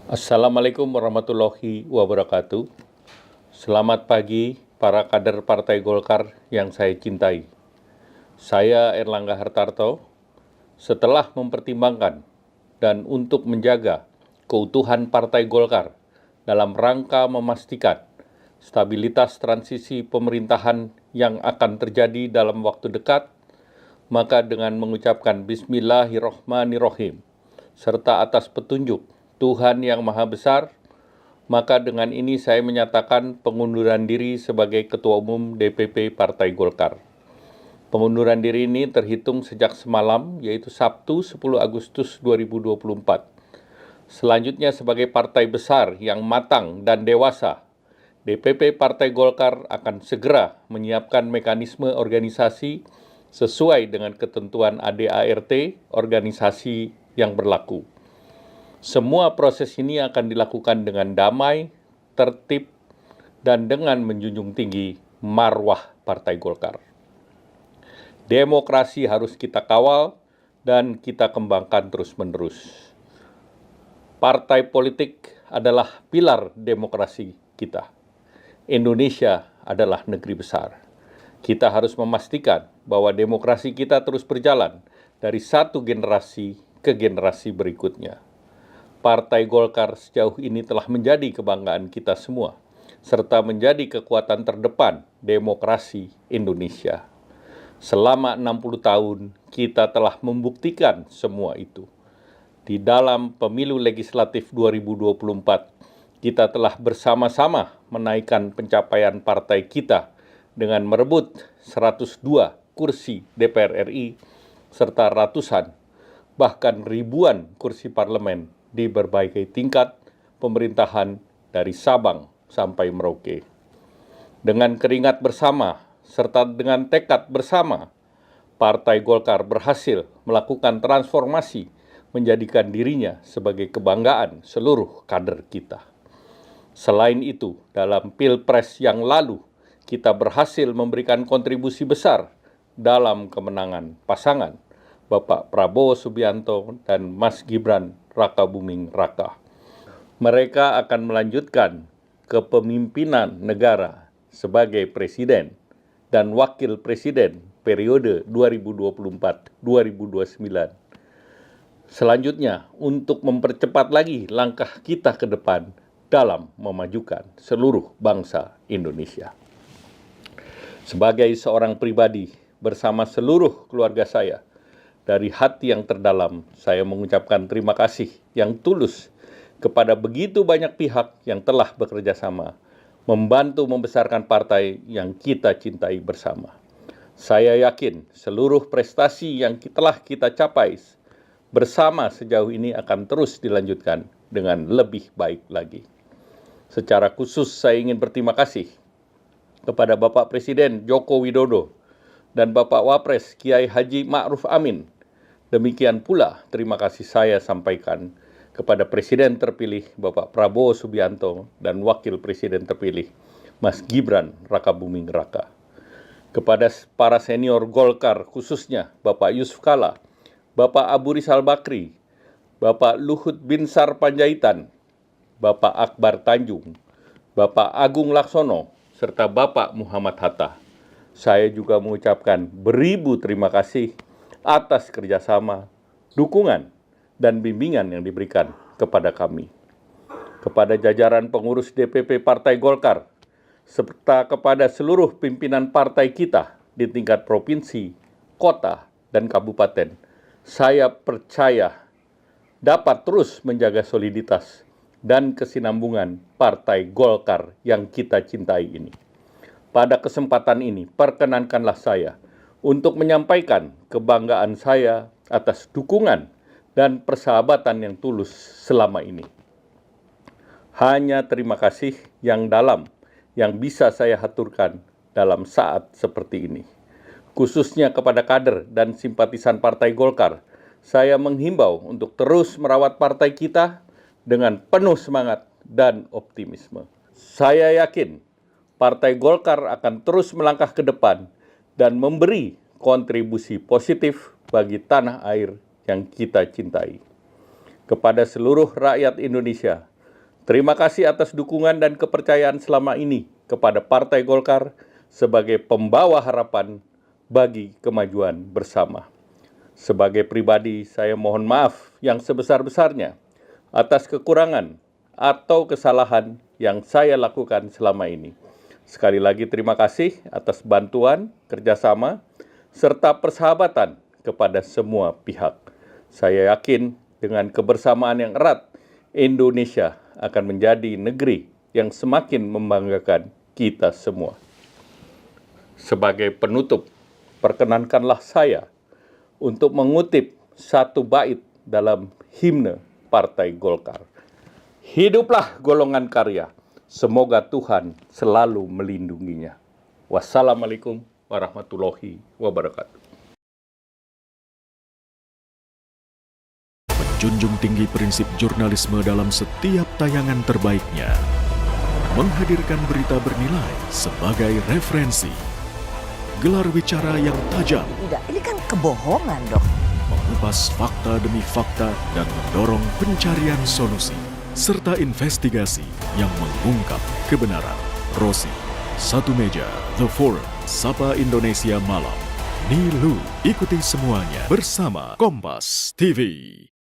Assalamualaikum warahmatullahi wabarakatuh. Selamat pagi para kader Partai Golkar yang saya cintai. Saya Erlangga Hartarto. Setelah mempertimbangkan dan untuk menjaga keutuhan Partai Golkar dalam rangka memastikan stabilitas transisi pemerintahan yang akan terjadi dalam waktu dekat, maka dengan mengucapkan Bismillahirrohmanirrohim serta atas petunjuk Tuhan Yang Maha Besar, maka dengan ini saya menyatakan pengunduran diri sebagai Ketua Umum DPP Partai Golkar. Pengunduran diri ini terhitung sejak semalam, yaitu Sabtu 10 Agustus 2024. Selanjutnya sebagai partai besar yang matang dan dewasa, DPP Partai Golkar akan segera menyiapkan mekanisme organisasi sesuai dengan ketentuan ADART organisasi yang berlaku. Semua proses ini akan dilakukan dengan damai, tertib, dan dengan menjunjung tinggi marwah Partai Golkar. Demokrasi harus kita kawal dan kita kembangkan terus-menerus. Partai politik adalah pilar demokrasi kita. Indonesia adalah negeri besar. Kita harus memastikan bahwa demokrasi kita terus berjalan dari satu generasi ke generasi berikutnya. Partai Golkar sejauh ini telah menjadi kebanggaan kita semua, serta menjadi kekuatan terdepan demokrasi Indonesia. Selama 60 tahun, kita telah membuktikan semua itu. Di dalam pemilu legislatif 2024, kita telah bersama-sama menaikkan pencapaian partai kita dengan merebut 102 kursi DPR RI, serta ratusan, bahkan ribuan kursi parlemen di berbagai tingkat pemerintahan dari Sabang sampai Merauke. Dengan keringat bersama serta dengan tekad bersama, Partai Golkar berhasil melakukan transformasi menjadikan dirinya sebagai kebanggaan seluruh kader kita. Selain itu, dalam Pilpres yang lalu, kita berhasil memberikan kontribusi besar dalam kemenangan pasangan Bapak Prabowo Subianto dan Mas Gibran Rakabuming Raka. Mereka akan melanjutkan kepemimpinan negara sebagai presiden dan wakil presiden periode 2024-2029. Selanjutnya, untuk mempercepat lagi langkah kita ke depan dalam memajukan seluruh bangsa Indonesia. Sebagai seorang pribadi bersama seluruh keluarga saya, dari hati yang terdalam, saya mengucapkan terima kasih yang tulus kepada begitu banyak pihak yang telah bekerja sama, membantu membesarkan partai yang kita cintai bersama. Saya yakin seluruh prestasi yang telah kita capai bersama sejauh ini akan terus dilanjutkan dengan lebih baik lagi. Secara khusus saya ingin berterima kasih kepada Bapak Presiden Joko Widodo dan Bapak Wapres Kiai Haji Ma'ruf Amin. Demikian pula terima kasih saya sampaikan kepada Presiden terpilih Bapak Prabowo Subianto dan Wakil Presiden terpilih Mas Gibran Rakabuming Raka. Kepada para senior Golkar khususnya Bapak Yusuf Kalla, Bapak Abu Rizal Bakri, Bapak Luhut Binsar Panjaitan, Bapak Akbar Tanjung, Bapak Agung Laksono, serta Bapak Muhammad Hatta. Saya juga mengucapkan beribu terima kasih atas kerjasama, dukungan, dan bimbingan yang diberikan kepada kami. Kepada jajaran pengurus DPP Partai Golkar, serta kepada seluruh pimpinan partai kita di tingkat provinsi, kota, dan kabupaten, saya percaya dapat terus menjaga soliditas dan kesinambungan Partai Golkar yang kita cintai ini. Pada kesempatan ini, perkenankanlah saya untuk menyampaikan kebanggaan saya atas dukungan dan persahabatan yang tulus selama ini. Hanya terima kasih yang dalam yang bisa saya haturkan dalam saat seperti ini. Khususnya kepada kader dan simpatisan Partai Golkar, saya menghimbau untuk terus merawat partai kita dengan penuh semangat dan optimisme. Saya yakin Partai Golkar akan terus melangkah ke depan dan memberi kontribusi positif bagi tanah air yang kita cintai. Kepada seluruh rakyat Indonesia, Terima kasih atas dukungan dan kepercayaan selama ini kepada Partai Golkar sebagai pembawa harapan bagi kemajuan bersama. Sebagai pribadi, saya mohon maaf yang sebesar-besarnya atas kekurangan atau kesalahan yang saya lakukan selama ini. Sekali lagi terima kasih atas bantuan, kerjasama, serta persahabatan kepada semua pihak. Saya yakin dengan kebersamaan yang erat, Indonesia akan menjadi negeri yang semakin membanggakan kita semua. Sebagai penutup, perkenankanlah saya untuk mengutip satu bait dalam himne Partai Golkar. Hiduplah golongan karya, semoga Tuhan selalu melindunginya. Wassalamualaikum warahmatullahi wabarakatuh. Menjunjung tinggi prinsip jurnalisme dalam setiap tayangan terbaiknya. Menghadirkan berita bernilai sebagai referensi. Gelar bicara yang tajam. Tidak, ini kan kebohongan, Dok. Mengupas fakta demi fakta dan mendorong pencarian solusi. Serta investigasi yang mengungkap kebenaran. Rosi, Satu Meja, The Forum, Sapa Indonesia Malam. Nilu, ikuti semuanya bersama Kompas TV.